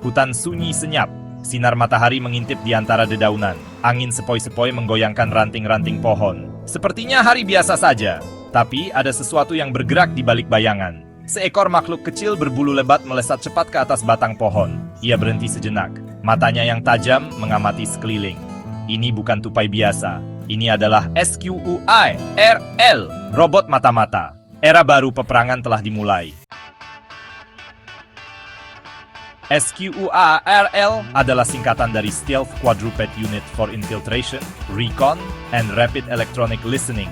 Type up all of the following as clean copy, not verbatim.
Hutan sunyi senyap. Sinar matahari mengintip di antara dedaunan. Angin sepoi-sepoi menggoyangkan ranting-ranting pohon. Sepertinya hari biasa saja, tapi ada sesuatu yang bergerak di balik bayangan. Seekor makhluk kecil berbulu lebat melesat cepat ke atas batang pohon. Ia berhenti sejenak. Matanya yang tajam mengamati sekeliling. Ini bukan tupai biasa. Ini adalah SQUIRL, robot mata-mata. Era baru peperangan telah dimulai. SQUIRL adalah singkatan dari Stealth Quadruped Unit for Infiltration, Recon, and Rapid Electronic Listening.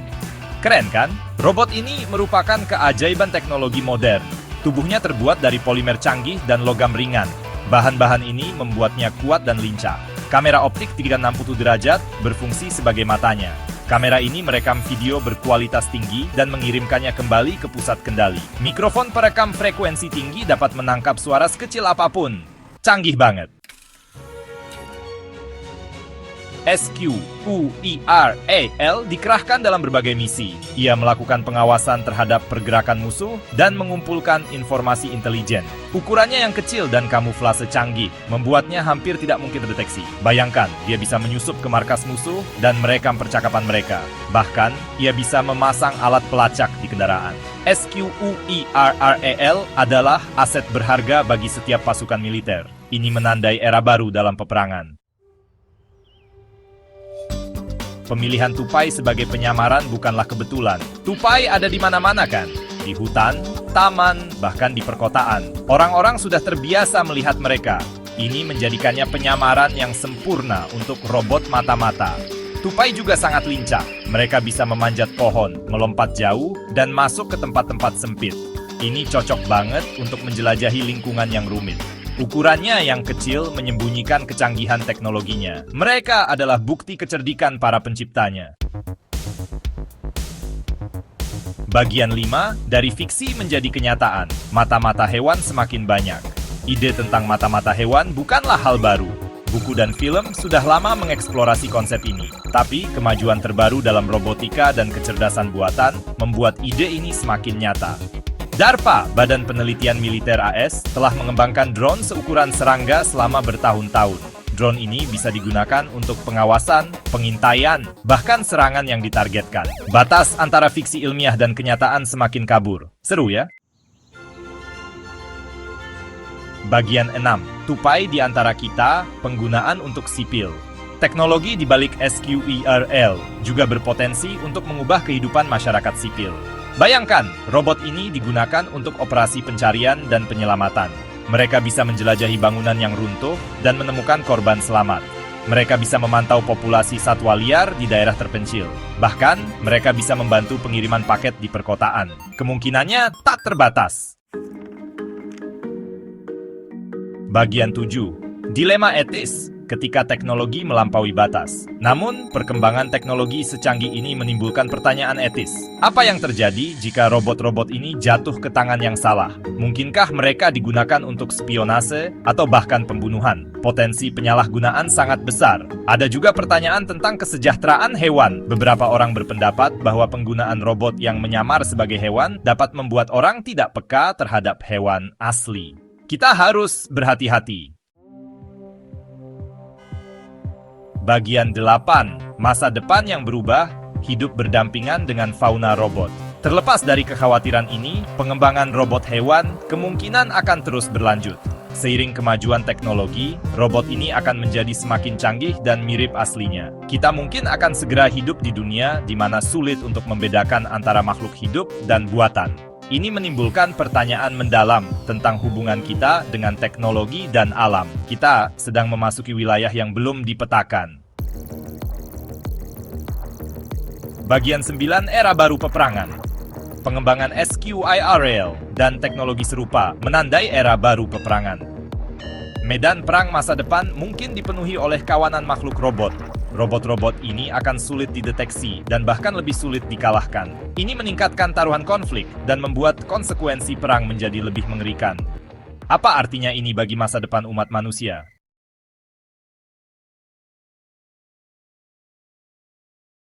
Keren kan? Robot ini merupakan keajaiban teknologi modern. Tubuhnya terbuat dari polimer canggih dan logam ringan. Bahan-bahan ini membuatnya kuat dan lincah. Kamera optik 360 derajat berfungsi sebagai matanya. Kamera ini merekam video berkualitas tinggi dan mengirimkannya kembali ke pusat kendali. Mikrofon perekam frekuensi tinggi dapat menangkap suara sekecil apapun. Canggih banget. SQUIRL dikerahkan dalam berbagai misi. Ia melakukan pengawasan terhadap pergerakan musuh dan mengumpulkan informasi intelijen. Ukurannya yang kecil dan kamuflase canggih membuatnya hampir tidak mungkin terdeteksi. Bayangkan, dia bisa menyusup ke markas musuh dan merekam percakapan mereka. Bahkan, ia bisa memasang alat pelacak di kendaraan. SQUIRL adalah aset berharga bagi setiap pasukan militer. Ini menandai era baru dalam peperangan. Pemilihan tupai sebagai penyamaran bukanlah kebetulan. Tupai ada di mana-mana kan? Di hutan, taman, bahkan di perkotaan. Orang-orang sudah terbiasa melihat mereka. Ini menjadikannya penyamaran yang sempurna untuk robot mata-mata. Tupai juga sangat lincah. Mereka bisa memanjat pohon, melompat jauh, dan masuk ke tempat-tempat sempit. Ini cocok banget untuk menjelajahi lingkungan yang rumit. Ukurannya yang kecil menyembunyikan kecanggihan teknologinya. Mereka adalah bukti kecerdikan para penciptanya. Bagian 5, dari fiksi menjadi kenyataan. Mata-mata hewan semakin banyak. Ide tentang mata-mata hewan bukanlah hal baru. Buku dan film sudah lama mengeksplorasi konsep ini. Tapi kemajuan terbaru dalam robotika dan kecerdasan buatan membuat ide ini semakin nyata. DARPA, Badan Penelitian Militer AS, telah mengembangkan drone seukuran serangga selama bertahun-tahun. Drone ini bisa digunakan untuk pengawasan, pengintaian, bahkan serangan yang ditargetkan. Batas antara fiksi ilmiah dan kenyataan semakin kabur. Seru ya? Bagian 6. Tupai di antara kita, penggunaan untuk sipil. Teknologi di balik SQUIRL juga berpotensi untuk mengubah kehidupan masyarakat sipil. Bayangkan, robot ini digunakan untuk operasi pencarian dan penyelamatan. Mereka bisa menjelajahi bangunan yang runtuh dan menemukan korban selamat. Mereka bisa memantau populasi satwa liar di daerah terpencil. Bahkan, mereka bisa membantu pengiriman paket di perkotaan. Kemungkinannya tak terbatas. Bagian 7. Dilema etis ketika teknologi melampaui batas. Namun, perkembangan teknologi secanggih ini menimbulkan pertanyaan etis. Apa yang terjadi jika robot-robot ini jatuh ke tangan yang salah? Mungkinkah mereka digunakan untuk spionase atau bahkan pembunuhan? Potensi penyalahgunaan sangat besar. Ada juga pertanyaan tentang kesejahteraan hewan. Beberapa orang berpendapat bahwa penggunaan robot yang menyamar sebagai hewan dapat membuat orang tidak peka terhadap hewan asli. Kita harus berhati-hati. Bagian 8. Masa depan yang berubah, hidup berdampingan dengan fauna robot. Terlepas dari kekhawatiran ini, pengembangan robot hewan kemungkinan akan terus berlanjut. Seiring kemajuan teknologi, robot ini akan menjadi semakin canggih dan mirip aslinya. Kita mungkin akan segera hidup di dunia di mana sulit untuk membedakan antara makhluk hidup dan buatan. Ini menimbulkan pertanyaan mendalam tentang hubungan kita dengan teknologi dan alam. Kita sedang memasuki wilayah yang belum dipetakan. Bagian 9. Era baru peperangan. Pengembangan SQUIRL dan teknologi serupa menandai era baru peperangan. Medan perang masa depan mungkin dipenuhi oleh kawanan makhluk robot. Robot-robot ini akan sulit dideteksi dan bahkan lebih sulit dikalahkan. Ini meningkatkan taruhan konflik dan membuat konsekuensi perang menjadi lebih mengerikan. Apa artinya ini bagi masa depan umat manusia?